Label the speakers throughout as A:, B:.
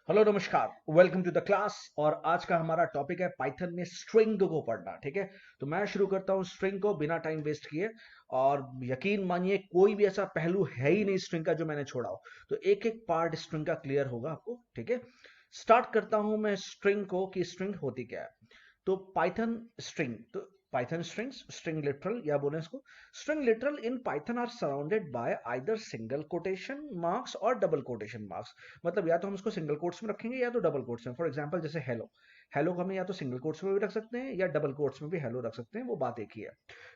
A: Hello नमस्कार, welcome to the class. और आज का हमारा टॉपिक है पाइथन में स्ट्रिंग को पढ़ना। ठीक है, तो मैं शुरू करता हूँ स्ट्रिंग को बिना टाइम वेस्ट किए। और यकीन मानिए कोई भी ऐसा पहलू है ही नहीं स्ट्रिंग का जो मैंने छोड़ा हो। तो एक एक पार्ट स्ट्रिंग का क्लियर होगा आपको। ठीक है, स्टार्ट करता हूं मैं स्ट्रिंग को कि स्ट्रिंग होती क्या है। तो पाइथन स्ट्रिंग्स, स्ट्रिंग लिटरल या बोले इसको string literal in Python are surrounded by either single quotation marks और डबल कोटेशन मार्क्स। मतलब या तो हम इसको सिंगल कोट्स में रखेंगे या तो डबल कोट्स में। फॉर एग्जांपल जैसे हेलो, हेलो को हमें या तो सिंगल कोट्स में भी रख सकते हैं या डबल कोट्स में भी हेलो रख सकते हैं, वो बात एक ही है।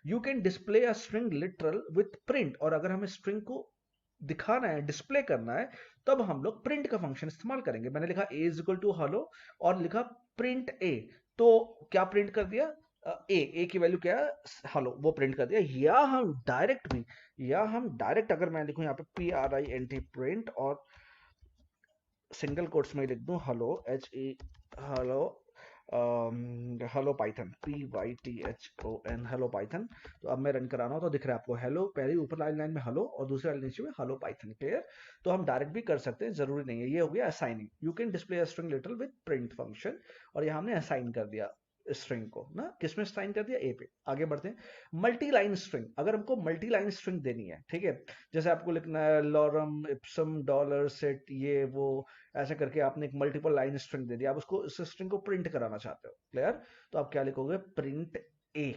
A: You can display a string literal with print. और अगर हमें स्ट्रिंग को दिखाना है, डिस्प्ले करना है, तब हम लोग प्रिंट का फंक्शन इस्तेमाल करेंगे। मैंने लिखा a is equal to hello और लिखा प्रिंट ए। तो क्या प्रिंट कर दिया? ए की वैल्यू क्या है? हेलो, वो प्रिंट कर दिया। या हम डायरेक्ट अगर मैं लिखूं यहाँ पे PRINT प्रिंट और सिंगल कोट्स में लिख दूं hello HE, hello, hello Python PYTHON, hello Python. तो अब मैं रन कराना हो तो दिख रहा है आपको हेलो, पहली ऊपर लाइन लाइन में हेलो और दूसरी लाइन नीचे में हेलो पाइथन। क्लियर? तो हम डायरेक्ट भी कर सकते हैं, जरूरी नहीं है। ये हो गया assigning. You can display a string literal with print function. और यहाँ हमने असाइन कर दिया स्ट्रिंग को ना, किसमें साइन कर दिया? ए पे। आगे बढ़ते हैं। मल्टी लाइन स्ट्रिंग, अगर हमको मल्टी लाइन स्ट्रिंग देनी है, ठीक है, जैसे आपको लिखना है लॉरम इप्सम डॉलर सेट ये वो, ऐसे करके आपने एक मल्टीपल लाइन स्ट्रिंग दे दिया, आप उसको इस स्ट्रिंग को प्रिंट कराना चाहते हो। क्लियर? तो आप क्या लिखोगे? प्रिंट ए।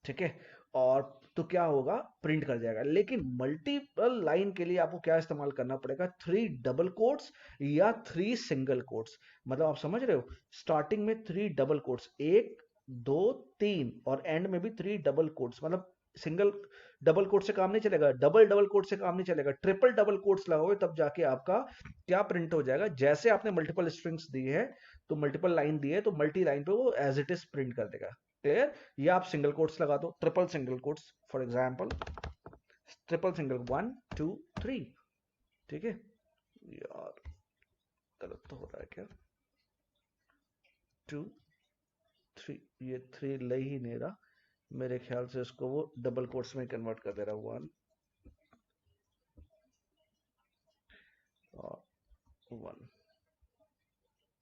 A: ठीक है, और तो क्या होगा? प्रिंट कर जाएगा। लेकिन मल्टीपल लाइन के लिए आपको क्या इस्तेमाल करना पड़ेगा? 3 डबल कोट्स या 3 सिंगल कोट्स। मतलब आप समझ रहे हो, स्टार्टिंग में 3 डबल कोट्स, 1 2 3, और एंड में भी 3 डबल कोट्स। मतलब सिंगल डबल कोट से काम नहीं चलेगा, डबल डबल कोट से काम नहीं चलेगा, ट्रिपल डबल कोट्स लगाओगे तब जाके आपका क्या प्रिंट हो जाएगा। जैसे आपने मल्टीपल स्ट्रिंग्स दी है, तो मल्टीपल लाइन दी है, तो मल्टी लाइन पे वो एज इट इज प्रिंट कर देगा। क्लियर? या आप सिंगल कोट्स लगा दो, triple single quotes. For example triple single 1 2 3। ठीक है यार, गलत तो हो रहा है क्या? 2 3, ये 3 ले ही नहीं रहा मेरे ख्याल से। इसको वो डबल कोट्स में कन्वर्ट कर दे रहा है। 1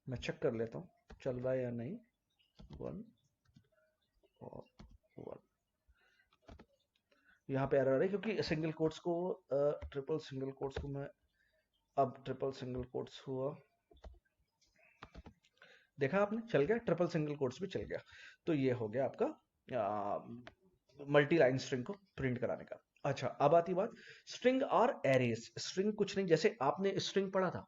A: मैं चेक कर लेता हूँ चल रहा है या नहीं। 1 और 1, यहाँ पे एरर है क्योंकि सिंगल कोट्स को ट्रिपल सिंगल कोट्स को मैं, अब ट्रिपल सिंगल कोट्स हुआ, देखा आपने? चल गया, ट्रिपल सिंगल कोट्स भी चल गया। तो ये हो गया आपका मल्टी लाइन स्ट्रिंग को प्रिंट कराने का। अच्छा, अब आती बात स्ट्रिंग और एरेज। स्ट्रिंग कुछ नहीं, जैसे आपने स्ट्रिंग पढ़ा था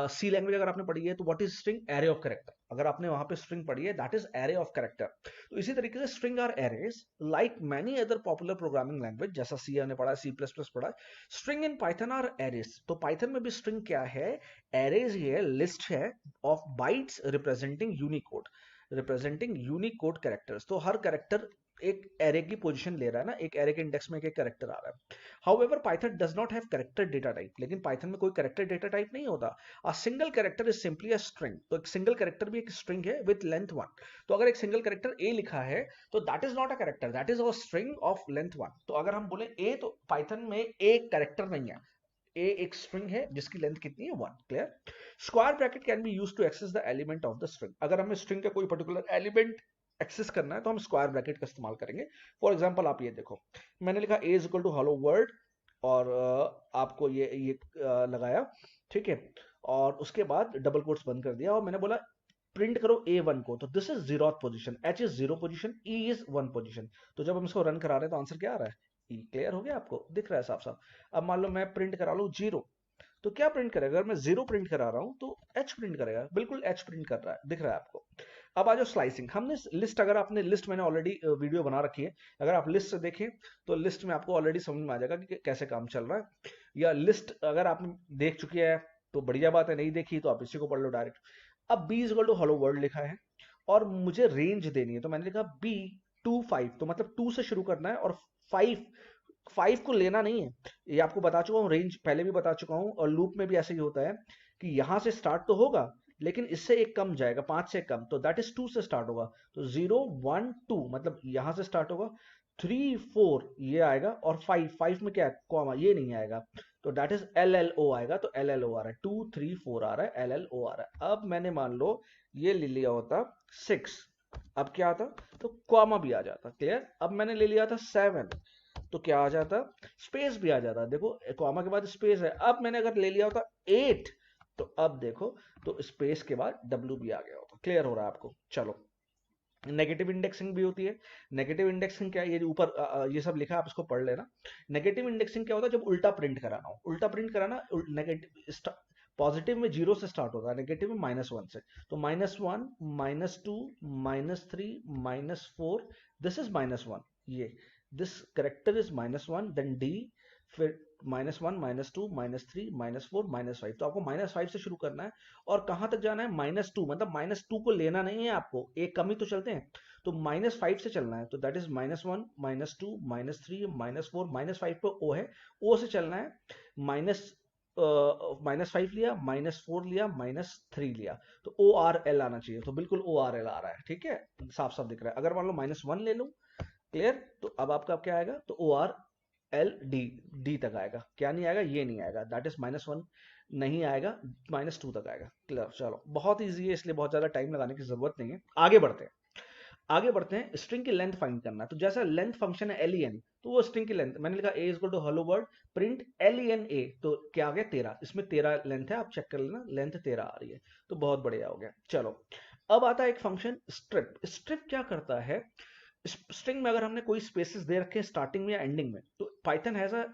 A: सी लैंग्वेज अगर आपने पढ़ी है तो what is string? Array of character. अगर आपने वहां पे स्ट्रिंग पढ़ी है, that is array of character. तो इसी तरीके से string are arrays like many other popular programming language, जैसा सी हमने पढ़ा, C++ पढ़ा। String in Python are arrays. तो पाइथन में भी स्ट्रिंग क्या है? एरेज ही है, लिस्ट है of bytes representing unique code characters. तो हर कैरेक्टर एक एरे की पोजीशन ले रहा है ना, एक एरे के इंडेक्स में एक कैरेक्टर आ रहा है। However Python does not have character data type. लेकिन पाइथन में कोई कैरेक्टर डेटा टाइप नहीं होता। A single character is simply a string. तो एक सिंगल कैरेक्टर भी एक स्ट्रिंग है विद लेंथ 1। तो अगर एक सिंगल कैरेक्टर ए लिखा है तो that is not a character, that is a string of length 1। तो अगर हम बोले ए, तो पाइथन में एक कैरेक्टर नहीं है, ए एक स्ट्रिंग है जिसकी लेंथ कितनी है? 1। Clear? Square bracket can be used to access the element of the string. अगर हमें स्ट्रिंग का कोई पर्टिकुलर एलिमेंट एक्सेस करना है तो हम स्क्वायर ब्रैकेट का इस्तेमाल करेंगे। फॉर एग्जांपल आप ये देखो, मैंने लिखा a is equal to hello world और आपको ये लगाया, ठीक है, और उसके बाद डबल कोट्स बंद कर दिया और मैंने बोला प्रिंट करो A1 को। तो this is 0th position, H is 0 position, E is 1 position. तो जब हम इसको रन करा रहे हैं तो आंसर क्या आ रहा है? E। क्लियर हो गया? आपको दिख रहा है साफ साफ? अब मान लो मैं प्रिंट करा लूं 0, तो क्या प्रिंट करेगा? अगर मैं 0 प्रिंट करा रहा हूं तो H प्रिंट करेगा। बिल्कुल H प्रिंट कर रहा है, दिख रहा है आपको? अब आ जाओ स्लाइसिंग। हमने लिस्ट, अगर आपने लिस्ट, मैंने ऑलरेडी वीडियो बना रखी है, अगर आप लिस्ट से देखें तो लिस्ट में आपको ऑलरेडी समझ में आ जाएगा कि कैसे काम चल रहा है। या लिस्ट अगर आपने देख चुकी है तो बढ़िया बात है, नहीं देखी तो आप इसी को पढ़ लो डायरेक्ट। अब b is equal to hello world लिखा है और मुझे रेंज देनी है, तो मैंने लिखा B 2 5। तो मतलब 2 से शुरू करना है और 5 5 को लेना नहीं है। ये आपको बता चुका हूँ, रेंज पहले भी बता चुका हूँ। और लूप में भी ऐसे ही होता है कि यहां से स्टार्ट तो होगा लेकिन इससे एक कम जाएगा, 5 से कम, तो दैट इज 2 से स्टार्ट होगा। तो 0 1 2 मतलब यहां से स्टार्ट होगा, 3 4 ये आएगा और 5 5 में क्या है? कॉमा, ये नहीं आएगा। तो दैट इज LLO आएगा, तो LLO आ रहा है, 2 3 4 आ रहा है, LLO आ रहा है। अब मैंने मान लो ये ले लिया होता 6, अब क्या आता, तो कॉमा भी आ जाता, क्लियर। अब मैंने ले लिया था 7, तो क्या आ जाता, स्पेस भी आ जाता, देखो कॉमा के बाद स्पेस है। अब मैंने अगर ले लिया होता 8, तो अब देखो, तो स्पेस के बाद W भी आ गया होता, क्लियर हो रहा है आपको। चलो, नेगेटिव इंडेक्सिंग भी होती है। नेगेटिव इंडेक्सिंग क्या है, ये ऊपर ये सब लिखा है, आप इसको पढ़ लेना। नेगेटिव इंडेक्सिंग क्या होता है, जब उल्टा प्रिंट कराना हो, उल्टा प्रिंट कराना, नेगेटिव पॉजिटिव में 0 से स्टार्ट होता है, नेगेटिव में -1 से, तो -1 -2 -3 -4, दिस इज -1, ये this character is -1, then D, फिर -1 -2 -3 -4 -5, तो आपको -5 से शुरू करना है और कहां तक जाना है, -2, मतलब -2 को लेना नहीं है आपको, एक कम ही तो चलते हैं, तो -5 से चलना है, तो दैट इज -1 -2 -3 -4 -5 पे O है, O से चलना है, -5 लिया, -4 लिया, -3 लिया, तो ORL आना चाहिए, तो बिल्कुल ORL आ रहा है, ठीक है, साफ साफ दिख रहा है। अगर मान लो -1 ले लो, क्लियर, तो अब आपका क्या आएगा, तो ORLD, D तक आएगा, क्या नहीं आएगा, ये नहीं आएगा, दैट इज -1 नहीं आएगा, -2 तक आएगा, क्लियर। चलो, बहुत ईजी है, इसलिए बहुत ज्यादा टाइम लगाने की जरूरत नहीं है। आगे बढ़ते हैं, आगे बढ़ते हैं, स्ट्रिंग की लेंथ फाइंड करना है। तो जैसा लेंथ फंक्शन है len, तो वो स्ट्रिंग की लेंथ, मैंने लिखा a equal to hello world print len a, तो क्या आ गया 13, इसमें 13 लेंथ है, आप चेक कर लेना, लेंथ 13 आ रही है, तो बहुत बढ़िया हो गया। चलो, अब आता है एक फंक्शन स्ट्रिप। स्ट्रिप क्या करता है, स्ट्रिंग में अगर हमने कोई स्पेसेस दे रखे हैं स्टार्टिंग में या एंडिंग में, तो Python has a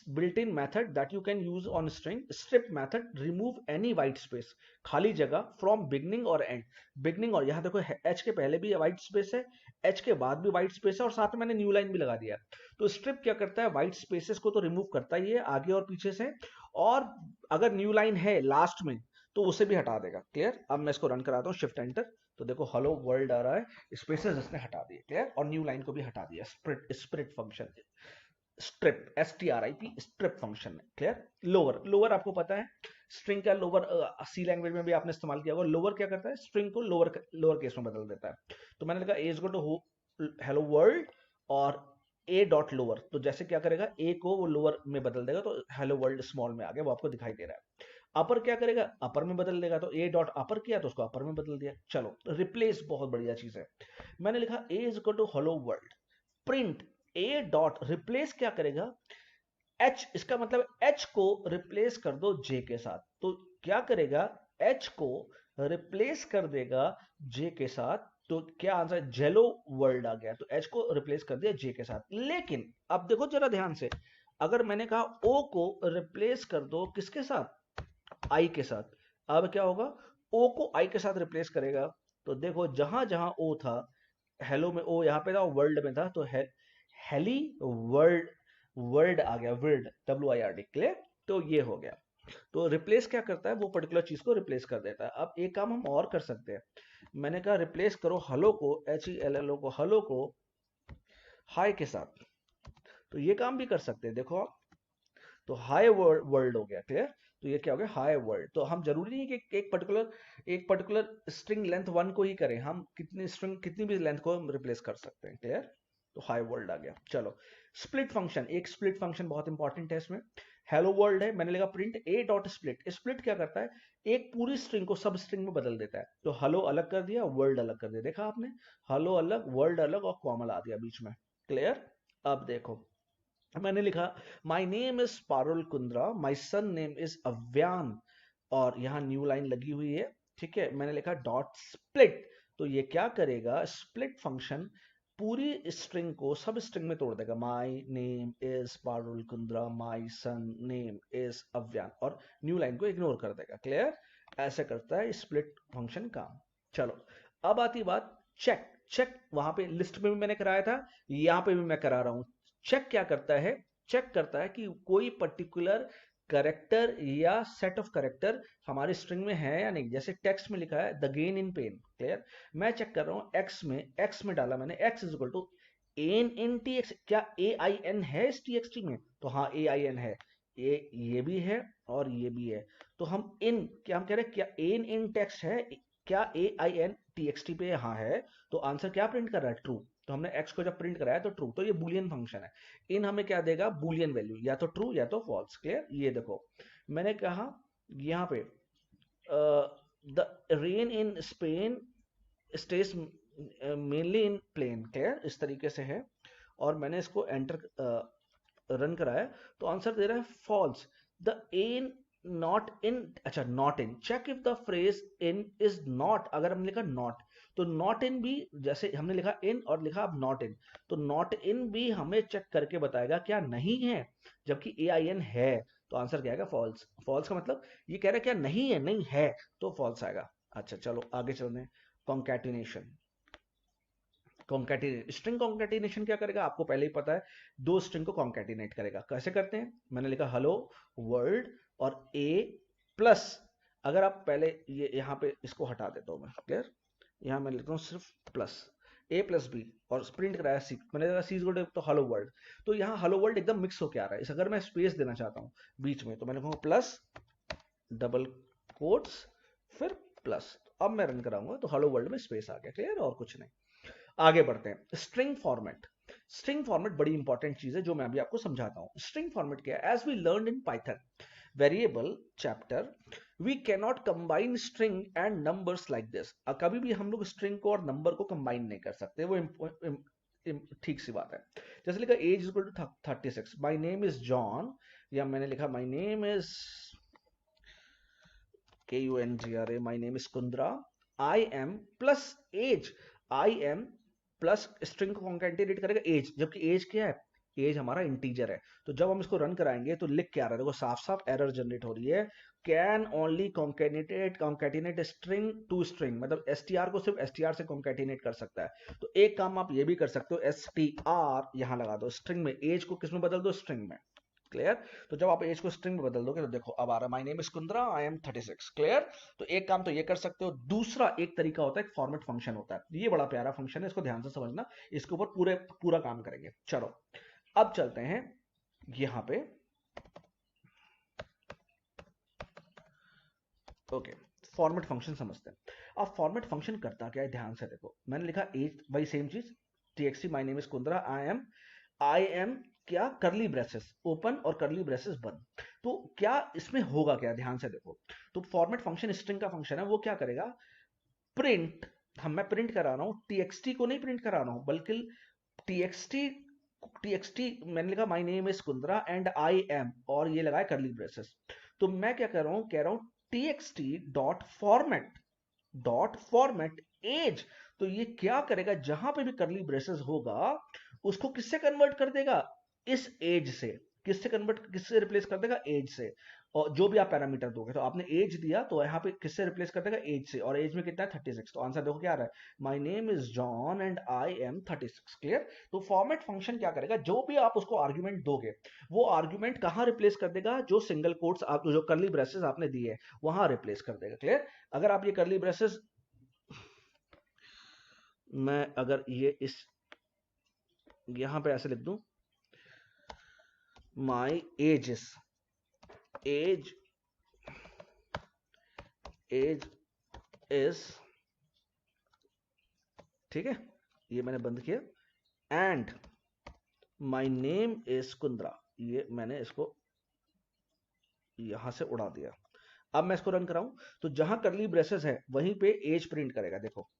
A: built in method that you can use on string. Strip method remove any white space, खाली जगह, फ्रॉम बिगनिंग और एंड। बिगनिंग, और यहां देखो एच के पहले भी वाइट स्पेस है, एच के बाद भी वाइट स्पेस है, और साथ में मैंने न्यू लाइन भी लगा दिया है। तो स्ट्रिप क्या करता है, वाइट स्पेसेस को तो रिमूव करता ही है आगे और पीछे से, और अगर न्यू लाइन है लास्ट में तो उसे भी हटा देगा, क्लियर। अब मैं इसको रन कराता हूँ, शिफ्ट एंटर, तो देखो हेलो वर्ल्ड आ रहा है, स्पेसेस इसने हटा दिए, क्लियर, और न्यू लाइन को भी हटा दिया। Split, split function, strip, STRIP, strip function है, क्लियर। लोअर, लोअर आपको पता है स्ट्रिंग का लोअर, सी लैंग्वेज में भी आपने इस्तेमाल किया होगा। लोअर क्या करता है, स्ट्रिंग को लोअर, लोअर केस में बदल देता है। तो मैंने लिखा a equal to hello world और a डॉट लोअर, तो जैसे क्या करेगा, a को वो लोअर में बदल देगा, तो हेलो वर्ल्ड स्मॉल में आ गया, वो आपको दिखाई दे रहा है। अपर क्या करेगा, अपर में बदल देगा, तो a डॉट अपर किया तो उसको अपर में बदल दिया। चलो, रिप्लेस बहुत बढ़िया चीज है, मैंने लिखा a is equal to hello world print a dot replace क्या करेगा, h, इसका मतलब h को रिप्लेस कर दो j के साथ, तो क्या करेगा, h को रिप्लेस कर देगा j के साथ, तो क्या आंसर है, जेलो वर्ल्ड आ गया, तो h को रिप्लेस कर दिया j के साथ। लेकिन अब देखो जरा ध्यान से, अगर मैंने कहा o को रिप्लेस कर दो किसके साथ, आई के साथ, अब क्या होगा, ओ को आई के साथ रिप्लेस करेगा, तो देखो जहां जहां ओ था, हेलो में ओ यहाँ पे था, वर्ल्ड में था, तो हेली वर्ल्ड, वर्ड आ गया, वर्ड, WIRD, क्लियर। तो ये हो गया, तो रिप्लेस क्या करता है, वो पर्टिकुलर चीज को रिप्लेस कर देता है। अब एक काम हम और कर सकते हैं, मैंने कहा रिप्लेस करो हेलो को, HELLO को, हेलो को हाई के साथ, तो ये काम भी कर सकते हैं, देखो आप, तो हाई वर्ल्ड हो गया, क्लियर। तो ये क्या हो गया, हाई वर्ल्ड। तो हम जरूरी नहीं कि एक पर्टिकुलर स्ट्रिंग लेंथ 1 को ही करें, हम कितनी स्ट्रिंग, कितनी भी लेंथ को रिप्लेस कर सकते हैं, क्लियर। तो हाई वर्ल्ड आ गया। चलो, स्प्लिट फंक्शन, एक स्प्लिट फंक्शन बहुत इंपॉर्टेंट है इसमें। हेलो वर्ल्ड है, मैंने लिखा print a dot split. Split क्या करता है, एक पूरी स्ट्रिंग को सब स्ट्रिंग में बदल देता है, तो हेलो अलग कर दिया, वर्ल्ड अलग कर दिया, देखा आपने, हेलो अलग, वर्ल्ड अलग, और कॉमा ला दिया बीच में, क्लियर। अब देखो, मैंने लिखा my name is Parul Kundra, my son name is Avyan, और यहां न्यू लाइन लगी हुई है, ठीक है। मैंने लिखा डॉट स्प्लिट, तो ये क्या करेगा, स्प्लिट फंक्शन पूरी स्ट्रिंग को सब स्ट्रिंग में तोड़ देगा, my name is Parul Kundra, my son name is Avyan, और न्यू लाइन को इग्नोर कर देगा, क्लियर। ऐसे करता है स्प्लिट फंक्शन काम। चलो, अब आती बात चेक। चेक वहां पे लिस्ट में भी मैंने कराया था, यहां पे भी मैं करा रहा हूं। चेक क्या करता है, चेक करता है कि कोई पर्टिकुलर करेक्टर या सेट ऑफ करेक्टर हमारी स्ट्रिंग में है या नहीं। जैसे टेक्स्ट में लिखा है the gain in pain, clear, मैं चेक कर रहा हूं एक्स में डाला मैंने, x is equal to ain in t x, क्या AIN है इस TXT में, तो हाँ AIN है, ये भी है और ये भी है, तो हम इन, क्या हम कह रहे हैं, क्या एन इन टेक्स्ट है, क्या AIN TXT पे हाँ है, तो आंसर क्या प्रिंट कर रहा है? ट्रू। तो हमने x को जब प्रिंट कराया तो ट्रू, तो ये बुलियन फंक्शन है। इन हमें क्या देगा? बुलियन वैल्यू, या तो ट्रू या तो फॉल्स। क्लियर? ये देखो मैंने कहा यहाँ पे the rain in Spain stays mainly in plain. Clear? इस तरीके से है, और मैंने इसको एंटर रन कराया तो आंसर दे रहा है false. The in not in, अच्छा not in, check if the phrase in is not. अगर हमने लिखा नॉट, तो नॉट इन भी, जैसे हमने लिखा इन और लिखा अब नॉट इन, तो नॉट इन भी हमें चेक करके बताएगा क्या नहीं है, जबकि AIN है, तो आंसर क्या आएगा? फॉल्स। फॉल्स का मतलब ये कह रहा है क्या नहीं है, नहीं है, तो फॉल्स आएगा। अच्छा चलो आगे चलते हैं। कॉन्कैटिनेशन। स्ट्रिंग कॉन्कैटिनेशन क्या करेगा? आपको पहले ही पता है, दो स्ट्रिंग को कॉन्कैटिनेट करेगा। कैसे करते हैं? मैंने लिखा हेलो वर्ल्ड और A प्लस, अगर आप पहले ये यहाँ पे इसको हटा देता हूँ मैं। क्लियर? यहाँ मैं लिखता हूँ सिर्फ प्लस A प्लस B, और प्रिंट कराया सी, मैंने लिखा सी इज तो हेलो वर्ल्ड। तो यहाँ हेलो वर्ल्ड एकदम मिक्स होके आ रहा है। इस अगर मैं स्पेस देना चाहता हूँ बीच में, तो मैं लिखूंगा प्लस डबल कोट्स फिर प्लस। अब मैं रन कराऊंगा तो हेलो वर्ल्ड में स्पेस आ गया। क्लियर? और कुछ नहीं। आगे बढ़ते हैं। String format. स्ट्रिंग फॉर्मेट बड़ी इंपॉर्टेंट चीज है जो मैं अभी आपको समझाता हूं। स्ट्रिंग फॉर्मेट क्या है? As we learn in Python variable chapter, we cannot combine string and numbers like this. कभी भी हम लोग स्ट्रिंग को और नंबर को कंबाइन नहीं कर सकते, वो ठीक सी बात है। जैसे लिखा age equal to 36, my name is John, या मैंने लिखा my name is KUNDRA, my name is Kundra, I am plus age. I am plus string को कॉन्कैटिनेट करेगा एज, जबकि एज क्या है? एज हमारा इंटीजर है। तो जब हम इसको रन कराएंगे तो लिख क्या आ रहा है? देखो साफ साफ एरर जनरेट हो रही है। Can only concatenate string to string, मतलब STR को सिर्फ STR से कॉन्कैटिनेट कर सकता है। तो एक काम आप ये भी कर सकते हो, STR यहां लगा दो स्ट्रिंग में, एज को किस में बदल दो? स्ट्रिंग में। क्लियर? तो जब आप एज को स्ट्रिंग में बदल दोगे तो देखो अब आ रहा है my name is Kundra, I M 36। Clear? तो एक काम तो ये कर सकते हो। दूसरा एक तरीका होता है, एक फॉर्मेट फंक्शन होता है, ये बड़ा प्यारा फंक्शन है, इसको ध्यान से समझना, इसके ऊपर पूरा काम करेंगे। चलो अब चलते हैं यहां पे। ओके, फॉर्मेट फंक्शन समझते हैं। अब फॉर्मेट फंक्शन करता क्या है? ध्यान से देखो, मैंने लिखा एज, वही सेम चीज, TXT my name is Kundra, I am क्या? करली ब्रेसेस ओपन और करली ब्रेसेस बंद। तो क्या इसमें होगा क्या? ध्यान से देखो। तो फॉर्मेट फंक्शन स्ट्रिंग का फंक्शन है, वो क्या करेगा? प्रिंट, मैं प्रिंट करा रहा हूं, TXT को नहीं प्रिंट करा रहा हूं, बल्कि TXT TXT मैंने लिखा my name is Kundra and I am, और ये लगाया करली ब्रेसेस। तो मैं क्या कर रहा हूं? कह रहा हूं TXT डॉट फॉर्मेट एज। तो ये क्या करेगा? जहां पे भी करली ब्रेसेस होगा उसको किससे कन्वर्ट कर देगा? इस एज से। किससे रिप्लेस कर देगा? एज से। और जो भी आप पैरामीटर दोगे, तो आपने एज दिया तो यहाँ पे किससे रिप्लेस कर देगा? एज से। और एज में कितना है? 36। तो आंसर देखो क्या आ रहा है? My name is John and I am 36। Clear? तो फॉर्मेट फंक्शन क्या करेगा? जो भी आप उसको आर्ग्यूमेंट दोगे, वो आर्ग्यूमेंट कहां रिप्लेस कर देगा? जो सिंगल कोट्स आप, जो करली ब्रेसेस आपने दिए, वहां रिप्लेस कर देगा। क्लियर? अगर आप ये करली ब्रेसेस, मैं अगर ये इस यहां पे ऐसे लिख दूं, my age age age is, ठीक है, ये मैंने बंद किया, and my name is Kundra, ये मैंने इसको यहां से उड़ा दिया। अब मैं इसको रन कराऊं तो जहां करली ब्रेसेस है वहीं पे एज प्रिंट करेगा। देखो,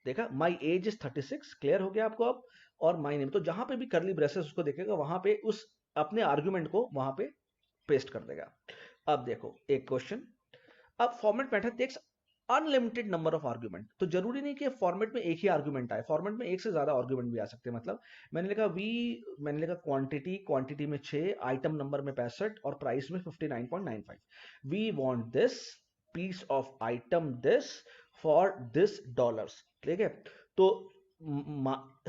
A: देखा, माई एज इज 36। क्लियर हो गया आपको अब? और माई नेम, तो जहां पे भी करली ब्रेसेस उसको देखेगा वहां पे उस अपने आर्ग्यूमेंट को वहां पे पेस्ट कर देगा। अब देखो एक क्वेश्चन, अब format method takes unlimited number of argument. तो जरूरी नहीं कि फॉर्मेट में एक ही आर्ग्यूमेंट आए, फॉर्मेट में एक से ज्यादा आर्ग्यूमेंट भी आ सकते हैं। मतलब मैंने लिखा क्वांटिटी में 6, आइटम नंबर में 65 और प्राइस में 59.95। We want this piece of item this for this dollars. ठीक है? तो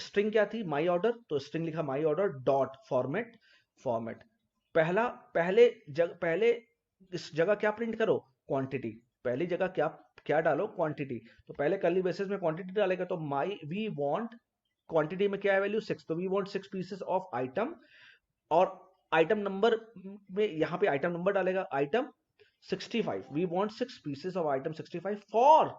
A: स्ट्रिंग क्या थी? My order. तो स्ट्रिंग लिखा my order dot format. Format पहले इस जगह क्या प्रिंट करो? क्वांटिटी। पहली जगह क्या क्या डालो? क्वांटिटी। तो पहले कर्ली बेसिस में क्वांटिटी डालेगा, तो माई वी वांट, क्वांटिटी में क्या है वैल्यू? 6, तो we want 6 pieces of item, और आइटम नंबर में यहां पे आइटम नंबर डालेगा, item 65। We want 6 pieces of item 65 for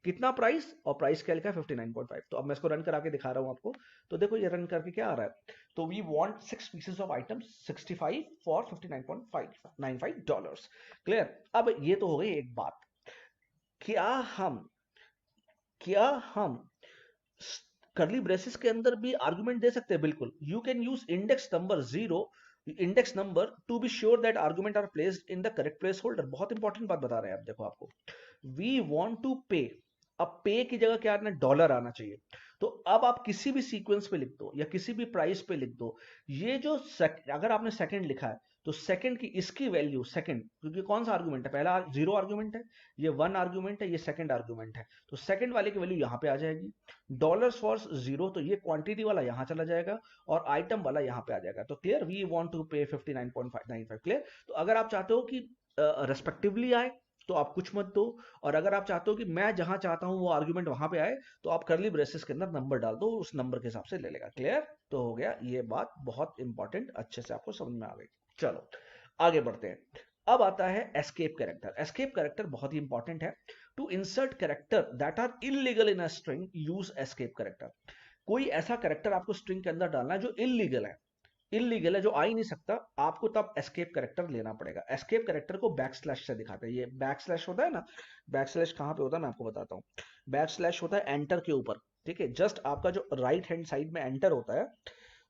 A: कितना प्राइस, और प्राइस क्या लिखा है 59.5। तो अब मैं इसको रन करा के दिखा रहा हूं आपको। तो देखो ये रन करके क्या आ रहा है, तो we want 6 pieces of item 65 for $59.95। Clear. अब ये तो हो गई एक बात। क्या हम क्या हम करली ब्रेसेस के अंदर भी आर्गुमेंट दे सकते हैं? बिल्कुल, you can use index number 0, index number, to be sure that argument are placed in the correct placeholder. बहुत इंपॉर्टेंट बात बता रहे हैं आप, देखो आपको वी वांट टू पे, अब पे की जगह क्या आना, डॉलर आना चाहिए। तो अब आप किसी भी सीक्वेंस पे लिख दो या किसी भी प्राइस पे लिख दो, ये जो अगर आपने सेकंड लिखा है तो सेकंड की इसकी वैल्यू सेकंड, क्योंकि कौन सा आर्गुमेंट है, पहला 0 आर्गुमेंट है, ये 1 आर्गुमेंट है, ये सेकंड आर्गुमेंट है, तो सेकंड वाले की वैल्यू यहां पे आ जाएगी। डॉलर फॉर 0, तो ये क्वांटिटी वाला यहां चला जाएगा और आइटम वाला यहां पे आ जाएगा। तो क्लियर, वी वांट टू पे 59.95। क्लियर। तो अगर आप चाहते हो कि रेस्पेक्टिवली आए तो आप कुछ मत दो, और अगर आप चाहते हो कि मैं जहां चाहता हूं वो आर्गुमेंट वहां पे आए, तो आप करली ब्रेसेस के अंदर नंबर डाल दो, उस नंबर के हिसाब से ले लेगा। क्लियर। तो हो गया ये बात बहुत इंपॉर्टेंट, अच्छे से आपको समझ में आ गई। चलो आगे बढ़ते हैं। अब आता है एस्केप कैरेक्टर। एस्केप कैरेक्टर बहुत ही इंपॉर्टेंट है। To insert character that are illegal in a string, use escape character. कोई ऐसा कैरेक्टर आपको स्ट्रिंग के अंदर डालना है जो इलीगल है, इलीगल है, जो आ ही नहीं सकता, आपको तब एस्केप कैरेक्टर लेना पड़ेगा। एस्केप कैरेक्टर को बैक स्लैश से दिखाते हैं। ये बैक स्लैश होता है ना, बैक स्लैश कहां पे होता है मैं आपको बताता हूँ। बैक स्लैश होता है एंटर के ऊपर, ठीक है, जस्ट आपका जो राइट हैंड साइड में एंटर होता है,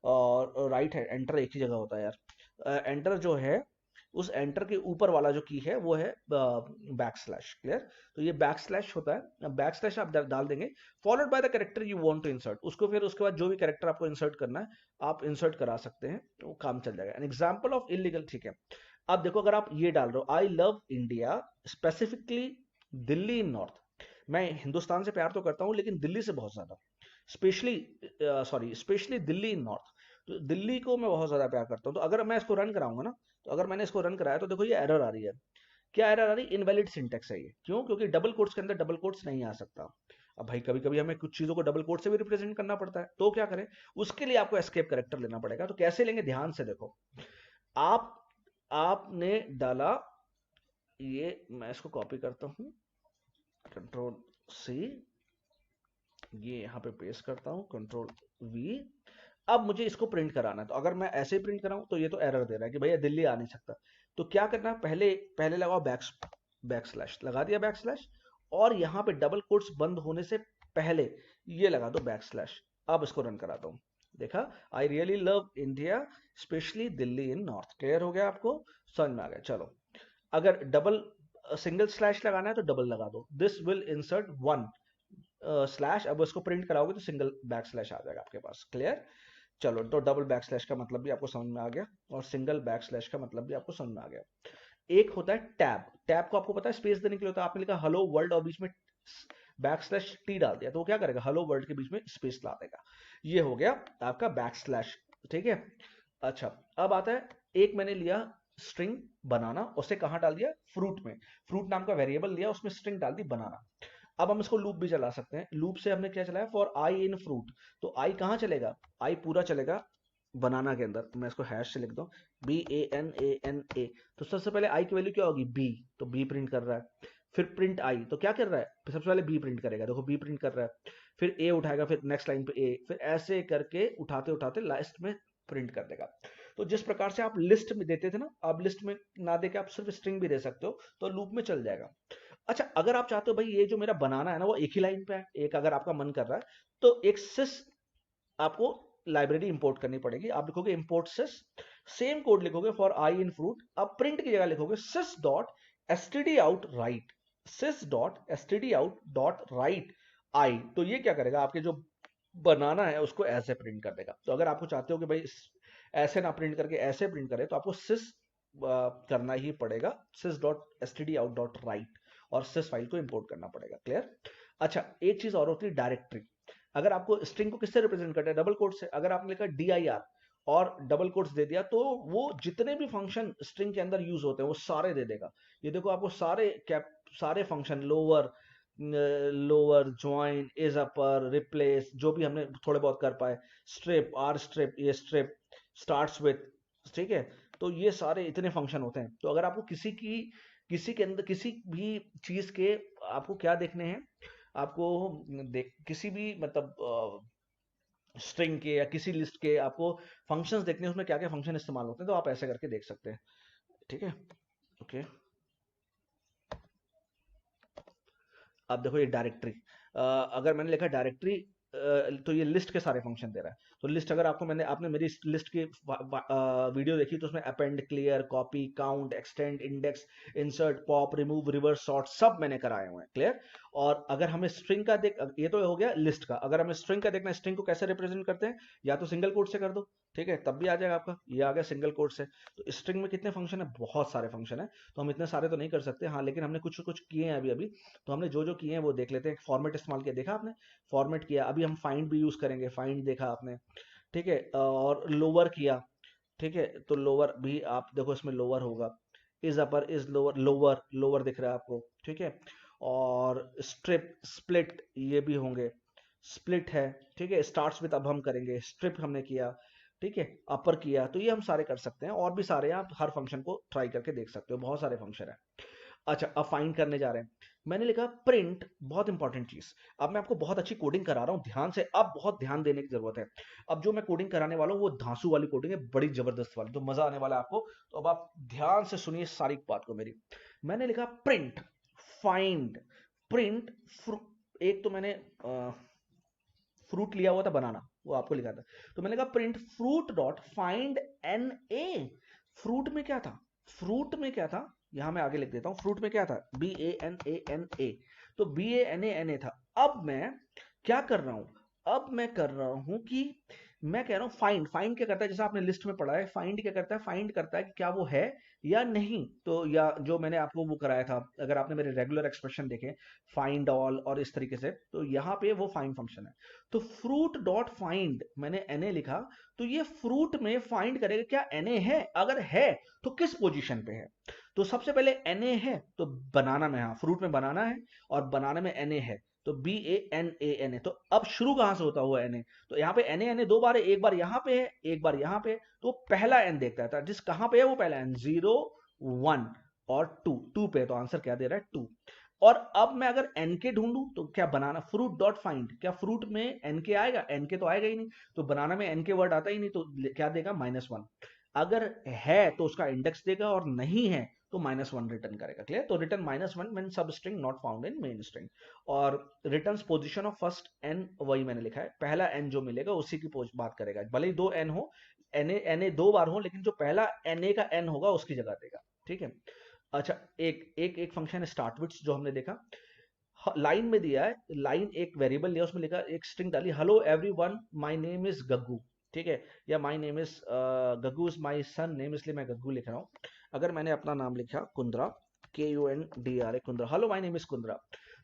A: और राइट हैंड एंटर एक ही जगह होता है यार, एंटर जो है उस एंटर के ऊपर वाला जो की है वो है बैक स्लैश। क्लियर। तो ये बैक स्लैश होता है, बैक स्लैश आप डाल देंगे, followed by the character you want to insert, उसको फिर उसके बाद जो भी कैरेक्टर आपको इंसर्ट करना है आप इंसर्ट करा सकते हैं, तो काम चल जाएगा। एन एग्जांपल ऑफ इलीगल, ठीक है। अब देखो अगर आप ये डाल रहे हो, I love India specifically Delhi in north, मैं हिंदुस्तान से प्यार तो करता हूं लेकिन दिल्ली से बहुत ज्यादा, स्पेशली स्पेशली दिल्ली इन नॉर्थ, तो दिल्ली को मैं बहुत ज्यादा प्यार करता हूं। तो अगर मैं इसको रन कराऊंगा ना, तो अगर मैंने इसको रन कराया तो देखो ये एरर आ रही है। क्या एरर आ रही है? इनवैलिड सिंटेक्स है ये। क्यों? क्योंकि डबल कोट्स के अंदर डबल कोट्स नहीं आ सकता। अब भाई कभी कभी हमें कुछ चीजों को डबल कोट से भी रिप्रेजेंट करना पड़ता है, तो क्या करें, उसके लिए आपको एस्केप कैरेक्टर लेना पड़ेगा। तो कैसे लेंगे, ध्यान से देखो। आप आपने डाला, ये मैं इसको कॉपी करता हूं, कंट्रोल सी, ये यहाँ पे पेस्ट करता हूँ, कंट्रोल वी। अब मुझे इसको प्रिंट कराना है, तो अगर मैं ऐसे ही प्रिंट कराऊं तो ये तो एरर दे रहा है कि भैया दिल्ली आ नहीं सकता। तो क्या करना है, पहले पहले लगाओ बैक स्लैश, लगा दिया बैक स्लैश, और यहाँ पे डबल कोट्स बंद होने से पहले ये लगा दो बैक स्लैश। अब इसको रन कराता हूँ, देखा, I really love India specially Delhi in north. Clear हो गया आपको, समझ में आ गया। चलो अगर डबल सिंगल स्लैश लगाना है तो डबल लगा दो, this will insert one slash, अब इसको प्रिंट कराओगे तो सिंगल बैक स्लैश आ जाएगा आपके पास। क्लियर। चलो, तो डबल बैक स्लैश का मतलब भी आपको समझ में आ गया, और सिंगल बैक स्लैश का मतलब भी आपको समझ में आ गया। एक होता है टैब, टैब को आपको पता है स्पेस देने के लिए होता है। आपने लिखा हेलो वर्ल्ड और बीच में बैक स्लैश टी डाल दिया, तो वो क्या करेगा, हेलो वर्ल्ड के बीच में स्पेस ला देगा। ये हो गया आपका बैक स्लैश, ठीक है। अच्छा, अब आता है, एक मैंने लिया स्ट्रिंग बनाना, उसे कहाँ डाल दिया, फ्रूट में, फ्रूट नाम का वेरिएबल लिया, उसमें स्ट्रिंग डाल दी बनाना। अब हम इसको लूप भी चला सकते हैं। लूप से हमने क्या चलाया, फॉर आई इन फ्रूट, तो आई कहाँ चलेगा, आई पूरा चलेगा बनाना के अंदर। तो मैं इसको हैश से लिख दूं, BANANA, तो सबसे पहले आई की वैल्यू क्या होगी, बी, तो बी प्रिंट कर रहा है। फिर प्रिंट आई, तो क्या कर रहा है, फिर सबसे पहले बी प्रिंट करेगा, देखो बी प्रिंट कर रहा है, फिर ए उठाएगा, फिर नेक्स्ट लाइन पे ए, फिर ऐसे करके उठाते उठाते लास्ट में प्रिंट कर देगा। तो जिस प्रकार से आप लिस्ट में देते थे ना, आप लिस्ट में ना देके आप सिर्फ स्ट्रिंग भी दे सकते हो, तो लूप में चल जाएगा। अच्छा, अगर आप चाहते हो भाई ये जो मेरा बनाना है ना वो एक ही लाइन पे है, एक अगर आपका मन कर रहा है, तो एक सिस आपको लाइब्रेरी इंपोर्ट करनी पड़ेगी। आप लिखोगे इंपोर्ट सिस, सेम कोड लिखोगे फॉर आई इन फ्रूट, अब प्रिंट की जगह लिखोगे sys dot STD out write, sys dot STD out dot write i. तो ये क्या करेगा, आपके जो बनाना है उसको ऐसे प्रिंट कर देगा। तो अगर आपको चाहते हो कि भाई ऐसे ना प्रिंट करके ऐसे प्रिंट करे, तो आपको सिस करना ही पड़ेगा, sys dot STD out dot write, और सिस फाइल को इंपोर्ट करना पड़ेगा। क्लियर। अच्छा, एक चीज और होती है डायरेक्टरी। अगर आपको स्ट्रिंग को किससे रिप्रेजेंट करना है, डबल कोट से, अगर आपने लिखा DIR और डबल कोट्स दे दिया, तो वो जितने भी फंक्शन स्ट्रिंग के अंदर यूज होते हैं वो सारे दे देगा। ये देखो आपको सारे कैप, सारे function, lower, lower, join, is upper, replace, जो भी हमने थोड़े बहुत कर पाए, स्ट्रिप, आर स्ट्रिप, ये स्ट्रिप, स्टार्ट्स विथ, ठीक है। तो ये सारे इतने फंक्शन होते हैं। तो अगर आपको किसी के अंदर किसी भी चीज के आपको क्या देखने हैं, आपको देख किसी भी मतलब स्ट्रिंग के या किसी लिस्ट के आपको फंक्शंस देखने हैं, उसमें क्या क्या फंक्शन इस्तेमाल होते हैं, तो आप ऐसे करके देख सकते हैं। ठीक है, ओके। अब देखो ये डायरेक्टरी, अगर मैंने लिखा डायरेक्टरी, तो ये लिस्ट के सारे फंक्शन दे रहा है। तो लिस्ट अगर आपको आपने मेरी लिस्ट की वीडियो देखी तो उसमें append, clear, copy, count, extend, index, insert, pop, remove, reverse, sort सब मैंने कराए हुए हैं, क्लियर। और अगर हमें स्ट्रिंग का देख, ये तो हो गया लिस्ट का। अगर हमें स्ट्रिंग का देखना है, स्ट्रिंग को कैसे रिप्रेजेंट करते हैं, या तो सिंगल कोट से कर दो, ठीक है, तब भी आ जाएगा आपका। ये आ गया सिंगल कोट से। तो स्ट्रिंग में कितने फंक्शन है, बहुत सारे फंक्शन है। तो हम इतने सारे तो नहीं कर सकते, हाँ, लेकिन हमने कुछ कुछ किए हैं अभी अभी। तो हमने जो जो किए हैं वो देख लेते हैं। फॉर्मेट इस्तेमाल किया, देखा आपने, फॉर्मेट किया। अभी हम फाइंड भी यूज करेंगे, फाइंड देखा आपने, ठीक है। और लोअर किया, ठीक है, तो लोअर भी आप देखो इसमें लोअर होगा। Is upper, is lower, lower lower दिख रहा है आपको, ठीक है। और स्ट्रिप, स्प्लिट, ये भी होंगे। स्प्लिट है, ठीक है। स्टार्ट्स विद अब हम करेंगे, स्ट्रिप हमने किया, ठीक है, अपर किया। तो ये हम सारे कर सकते हैं, और भी सारे आप हर फंक्शन को ट्राई करके देख सकते हो, बहुत सारे फंक्शन है। अच्छा, अब फाइंड करने जा रहे हैं। मैंने लिखा प्रिंट, बहुत इंपॉर्टेंट चीज। अब मैं आपको बहुत अच्छी कोडिंग करा रहा हूं, ध्यान से, अब बहुत ध्यान देने की जरूरत है। अब जो मैं कोडिंग कराने वाला हूं वो धांसू वाली कोडिंग है, बड़ी जबरदस्त वाली, तो मजा आने वाला है आपको। तो अब आप ध्यान से सुनिए सारी बात को मेरी। मैंने लिखा प्रिंट, फाइंड, प्रिंट, एक तो मैंने फ्रूट लिया हुआ था, बनाना, वो आपको लिखा था। तो मैंने कहा print fruit dot find n a. Fruit में क्या था, फ्रूट में क्या था, यहां मैं आगे लिख देता हूं। फ्रूट में क्या था, b a n a n a. तो बी ए एन ए था। अब मैं क्या कर रहा हूं, अब मैं कर रहा हूं कि मैं कह रहा हूं फाइंड। फाइंड क्या करता है, जैसा आपने लिस्ट में पढ़ा है, फाइंड क्या करता है, फाइंड करता है कि क्या वो है या नहीं। तो या जो मैंने आपको वो कराया था, अगर आपने मेरे रेगुलर एक्सप्रेशन देखे, फाइंड ऑल और इस तरीके से, तो यहाँ पे वो फाइंड फंक्शन है। तो फ्रूट डॉट फाइंड, मैंने na लिखा, तो ये फ्रूट में फाइंड करेगा क्या na है, अगर है तो किस पोजीशन पे है। तो सबसे पहले na है तो बनाना में, हाँ, फ्रूट में बनाना है, और बनाने में na है, तो BANANA। तो अब शुरू कहां से होता हुआ na, तो यहाँ पे na दो बार है, एक बार यहाँ पे है, एक बार यहाँ पे है। तो पहला n देखता था, जिस कहां पे है वो पहला n, 0 1 और 2, 2 पे, तो आंसर क्या दे रहा है, 2। और अब मैं अगर एन के ढूंढूं तो क्या बनाना, फ्रूट डॉट फाइंड, क्या फ्रूट में एन के आएगा, एन के तो आएगा ही नहीं। तो बनाना में एन के वर्ड आता ही नहीं, तो क्या देगा, -1। अगर है तो उसका इंडेक्स देगा, और नहीं है तो -1 रिटर्न करेगा, क्लियर। तो return -1 when sub string not found in main string. और return position of first n, वही मैंने लिखा है, पहला एन जो मिलेगा उसी की बात करेगा, भले ही दो एन हो, एन ए दो बार हो, लेकिन जो पहला एन ए का एन होगा उसकी जगह देगा, ठीक है। अच्छा, एक एक एक फंक्शन है स्टार्ट विथ, जो हमने देखा, लाइन में दिया है, लाइन एक वेरिएबल लिया, उसमें लिखा, एक स्ट्रिंग डाली, hello everyone my name is Gaggu, ठीक है, या my name is Gaggu is my son name, इसलिए मैं गग्गू लिख रहा हूँ। अगर मैंने अपना नाम लिखा Kundra, KUNDRA, Kundra, hello my name is Kundra,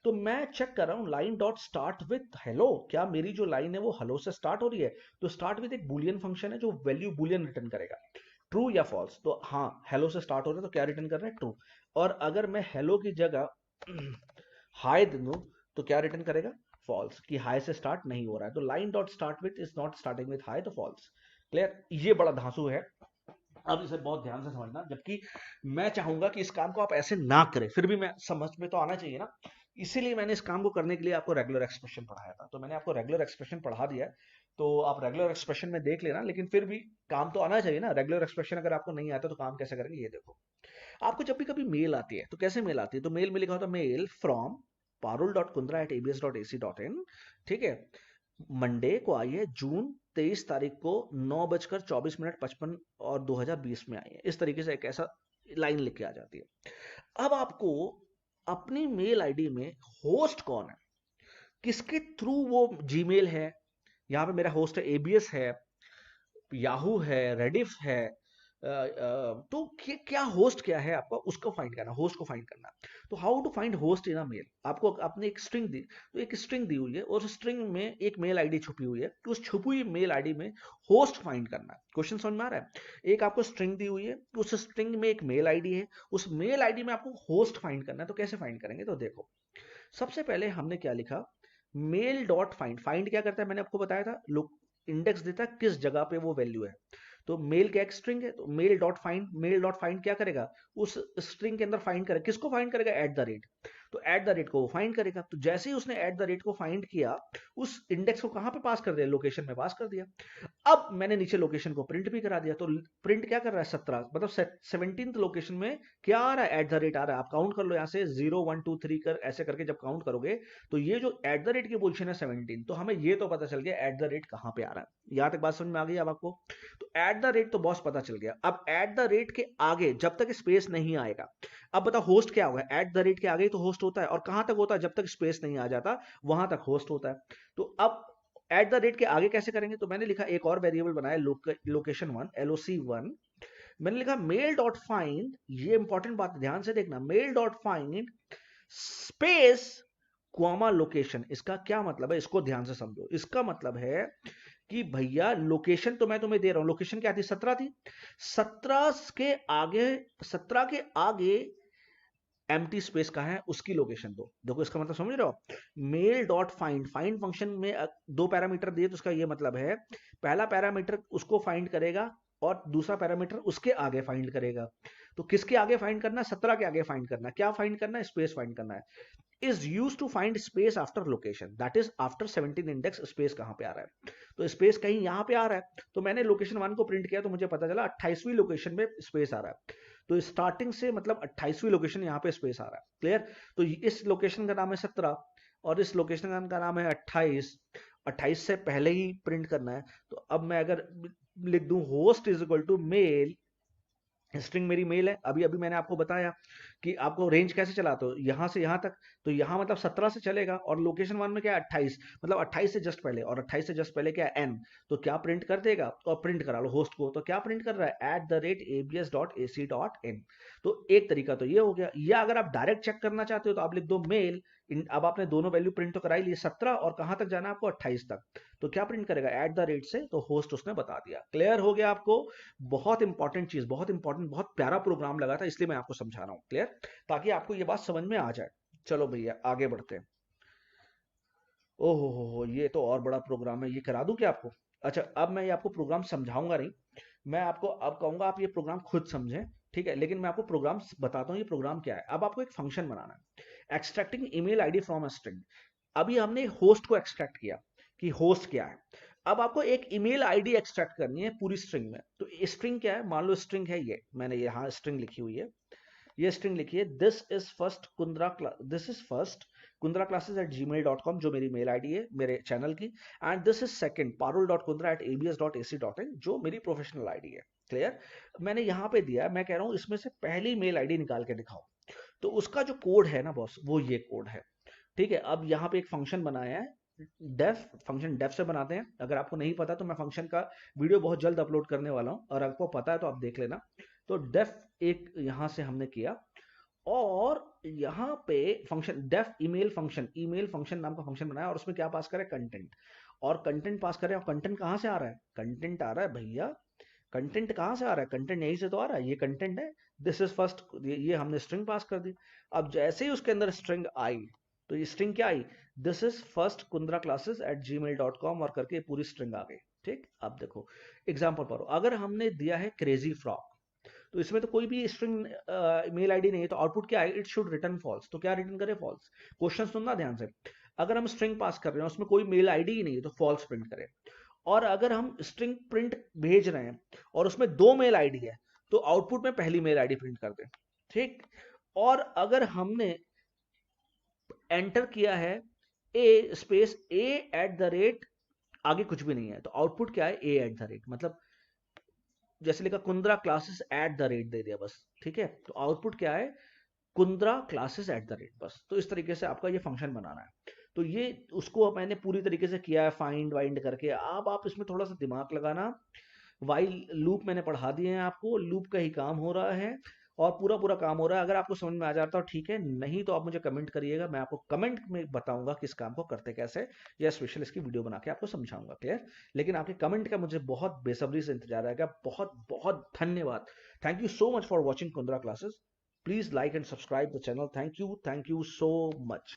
A: तो मैं चेक कर रहा हूँ line dot start with hello, क्या मेरी जो लाइन है वो हेलो से स्टार्ट हो रही है। तो स्टार्ट विथ एक बुलियन फंक्शन है जो वैल्यू बुलियन रिटर्न करेगा, ट्रू या फॉल्स। तो हाँ, हेलो से स्टार्ट हो रहा है तो क्या रिटर्न कर रहा है, ट्रू। और अगर मैं हेलो की जगह हाई दे दूं तो क्या रिटर्न करेगा, फॉल्स, कि हाई से स्टार्ट नहीं हो रहा है। तो line dot start with is not starting with high, तो फॉल्स, क्लियर। ये बड़ा धांसू है, अब इसे बहुत ध्यान से समझना, जबकि मैं चाहूंगा कि इस काम को आप ऐसे ना करें, फिर भी मैं समझ में तो आना चाहिए ना। इसीलिए मैंने इस काम को करने के लिए आपको रेगुलर एक्सप्रेशन पढ़ाया था। तो मैंने आपको रेगुलर एक्सप्रेशन पढ़ा दिया है, तो आप रेगुलर एक्सप्रेशन में देख लेना, लेकिन फिर भी काम तो आना चाहिए ना। रेगुलर एक्सप्रेशन अगर आपको नहीं आता तो काम कैसे करेंगे, ये देखो। आपको जब भी कभी मेल आती है तो कैसे मेल आती है, तो मेल में लिखा होता है मेल फ्रॉम parul.kundra@abs.ac.in, ठीक है। मंडे को आई है, जून 23 तारीख को 9:24:55 और 2020 में आई है। इस तरीके से एक ऐसा लाइन लिख के आ जाती है। अब आपको अपनी मेल आईडी में होस्ट कौन है, किसके थ्रू वो जीमेल है, यहाँ पे मेरा होस्ट है, एबीएस है, याहू है, रेडिफ है, तो क्या होस्ट क्या है आपका, उसको फाइंड करना, होस्ट को फाइंड करना। तो how to find host in a mail, आपको आपने एक स्ट्रिंग दी, तो एक स्ट्रिंग दी हुई है, और उस स्ट्रिंग में एक मेल आईडी छुपी हुई है, तो उस छुपी हुई मेल आईडी में होस्ट फाइंड करना है। क्वेश्चन समझ में आ रहा है, एक आपको स्ट्रिंग दी हुई है, उस स्ट्रिंग में एक मेल आईडी है, उस मेल आईडी में आपको होस्ट फाइंड करना है। तो कैसे फाइंड करेंगे, तो देखो, सबसे पहले हमने क्या लिखा, मेल डॉट फाइंड। फाइंड क्या करता है, मैंने आपको बताया था, लोग इंडेक्स देता है किस जगह पे वो वैल्यू है। तो मेल क्या एक स्ट्रिंग है, तो मेल डॉट फाइंड क्या करेगा, उस स्ट्रिंग के अंदर फाइंड करेगा, किसको फाइंड करेगा, एट द रेट। तो एट द रेट को वो फाइंड करेगा, तो जैसे ही उसने एट द रेट को फाइंड किया, उस इंडेक्स को कहां पे पास कर दिया, लोकेशन में पास कर दिया। अब मैंने नीचे लोकेशन को प्रिंट भी करा दिया, तो प्रिंट क्या कर रहा है, 17, मतलब 17th लोकेशन में क्या आ रहा है, एट द रेट आ रहा है। आप काउंट कर लो यहाँ से 0 1 2 3 कर ऐसे करके जब काउंट करोगे, तो ये जो एट द रेट की पोजीशन है 17, तो हमें ये तो पता चल गया एट द रेट कहां पे आ रहा है। यहां तक बात समझ में आ गई अब आपको। तो एट द रेट तो बॉस पता चल गया। अब एट द रेट के आगे जब तक स्पेस नहीं आएगा, अब बताओ होस्ट क्या होगा, एट द रेट के आगे तो होस्ट होता है, और कहां तक होता है, जब तक स्पेस नहीं आ जाता वहां तक होस्ट होता है। तो अब एट द रेट के आगे कैसे करेंगे, तो मैंने लिखा एक और वेरिएबल बनाया, लोकेशन 1, LOC1। मैंने लिखा मेल डॉट फाइंड, ये इंपॉर्टेंट बात ध्यान से देखना, mail dot find space comma location. इसका क्या मतलब है, इसको ध्यान से समझो। इसका मतलब है कि भैया लोकेशन तो मैं तुम्हें दे रहा हूं, लोकेशन क्या थी, 17 थी, 17 के आगे एम्प्टी स्पेस कहाँ है, उसकी लोकेशन दो। देखो इसका मतलब समझ रहे हो, mail dot find, find function में दो पैरामीटर दिए, तो उसका ये मतलब है पहला पैरामीटर उसको फाइंड करेगा और दूसरा पैरामीटर उसके आगे फाइंड करेगा। तो किसके आगे फाइंड करना है, 17 के आगे फाइंड करना है। क्या फाइंड करना है, स्पेस फाइंड करना है। Is use to find space after location, that is after 17 index space कहां पे आ रहा है, तो स्पेस कहीं यहां पे आ रहा है। तो मैंने लोकेशन 1 को प्रिंट किया, तो मुझे पता चला 28वीं लोकेशन में स्पेस आ रहा है। तो स्टार्टिंग से मतलब 28वीं लोकेशन यहाँ पे स्पेस आ रहा है। क्लियर। तो इस लोकेशन का नाम है 17 और इस लोकेशन का नाम है 28। 28 से पहले ही प्रिंट करना है। तो अब मैं अगर लिख दूं host is equal to mail, string मेरी मेल है, अभी अभी मैंने आपको बताया कि आपको रेंज कैसे चलाते हो, यहां से यहां तक, तो यहां मतलब 17 से चलेगा, और लोकेशन 1 में क्या है 28, मतलब 28 से जस्ट पहले, और 28 से जस्ट पहले क्या है n, तो क्या प्रिंट कर देगा, और प्रिंट करा लो होस्ट को, तो क्या प्रिंट कर रहा है @abs.ac.in। तो एक तरीका तो ये हो गया, या अगर आप डायरेक्ट चेक करना चाहते हो तो आप लिख दो मेल, अब आपने दोनों वैल्यू प्रिंट तो कराई लिए, 17 और कहां तक जाना है आपको, 28 तक। तो क्या प्रिंट करेगा, @ से, तो होस्ट उसने बता दिया। क्लियर हो गया आपको। बहुत इंपॉर्टेंट चीज, बहुत इंपॉर्टेंट, बहुत प्यारा प्रोग्राम लगा था, इसलिए मैं आपको समझा रहा हूं। क्लियर, ताकि आपको ये बात समझ में आ जाए। चलो भैया आगे बढ़ते हैं। ओहो हो, ये तो और बड़ा प्रोग्राम है, ये करा दूं क्या आपको। अच्छा, अब मैं ये आपको प्रोग्राम समझाऊंगा नहीं, मैं आपको अब कहूंगा आप ये प्रोग्राम खुद समझें। ठीक है, लेकिन मैं आपको प्रोग्राम बताता हूँ ये प्रोग्राम क्या है। अब आपको एक फंक्शन बनाना है, extracting email ID from a string. अभी हमने होस्ट को एक्सट्रैक्ट किया कि होस्ट क्या है। अब आपको एक ईमेल आईडी एक्सट्रैक्ट करनी है पूरी स्ट्रिंग में। तो स्ट्रिंग क्या है, मान लो स्ट्रिंग है ये, मैंने यहाँ स्ट्रिंग लिखी हुई है, ये स्ट्रिंग लिखी है, this is first Kundra classes @gmail.com, जो मेरी मेल आईडी है मेरे चैनल की, and this is second parul.kundra@abs.ac.in, जो मेरी प्रोफेशनल आईडी है। क्लियर। मैंने यहाँ पे दिया, मैं कह रहा हूँ इसमें से पहली मेल आईडी निकाल के दिखाओ। तो उसका जो कोड है ना बॉस, वो ये कोड है। ठीक है, अब यहाँ पे एक फंक्शन बनाया है, डेफ, फंक्शन डेफ से बनाते हैं। अगर आपको नहीं पता तो मैं फंक्शन का वीडियो बहुत जल्द अपलोड करने वाला हूँ, और आपको पता है तो आप देख लेना। तो डेफ एक यहां से हमने किया, और यहां पे फंक्शन डेफ ईमेल फंक्शन नाम का फंक्शन बनाया, और उसमें क्या पास करें, कंटेंट। और कंटेंट पास करें, और कंटेंट कहां से आ रहा है, कंटेंट आ रहा है भैया, कंटेंट कहां से आ रहा है, कंटेंट यहीं से तो आ रहा है, ये कंटेंट है। दिस इज फर्स्ट, ये हमने स्ट्रिंग पास कर दी। अब जैसे ही उसके अंदर स्ट्रिंग आई, तो ये स्ट्रिंग क्या आई, this is first Kundra classes @gmail.com, और करके पूरी स्ट्रिंग आ गई। ठीक, अब देखो एग्जाम्पल पढ़ो, अगर हमने दिया है क्रेजी फ्रॉक, तो इसमें तो कोई भी स्ट्रिंग मेल आईडी नहीं है, तो आउटपुट क्या है, इट शुड रिटर्न फॉल्स। तो क्या रिटर्न करे, फॉल्स। क्वेश्चन सुनना ध्यान से, अगर हम स्ट्रिंग पास कर रहे हैं उसमें कोई मेल आईडी ही नहीं है, तो फॉल्स प्रिंट करे। और अगर हम स्ट्रिंग प्रिंट भेज रहे हैं और उसमें दो मेल आईडी है, तो आउटपुट में पहली मेल आईडी प्रिंट कर दे। ठीक। और अगर हमने एंटर किया है ए स्पेस a@, आगे कुछ भी नहीं है, तो आउटपुट क्या है, a@, मतलब जैसे लिखा कुंद्रा क्लासेस @ दे दिया बस। ठीक है, तो आउटपुट क्या है, कुंद्रा क्लासेस @ बस। तो इस तरीके से आपका ये फंक्शन बनाना है। तो ये उसको मैंने पूरी तरीके से किया है, फाइंड वाइंड करके। अब आप इसमें थोड़ा सा दिमाग लगाना। वाइल लूप मैंने पढ़ा दिए हैं आपको, लूप का ही काम हो रहा है, और पूरा पूरा काम हो रहा है। अगर आपको समझ में आ जाता है ठीक है, नहीं तो आप मुझे कमेंट करिएगा, मैं आपको कमेंट में बताऊंगा कि इस काम को करते कैसे, या स्पेशल इसकी वीडियो बना के आपको समझाऊंगा। क्लियर। लेकिन आपके कमेंट का मुझे बहुत बेसब्री से इंतजार रहेगा। बहुत बहुत धन्यवाद। Thank you so much for watching Kundra classes. Please like and subscribe the channel. Thank you so much.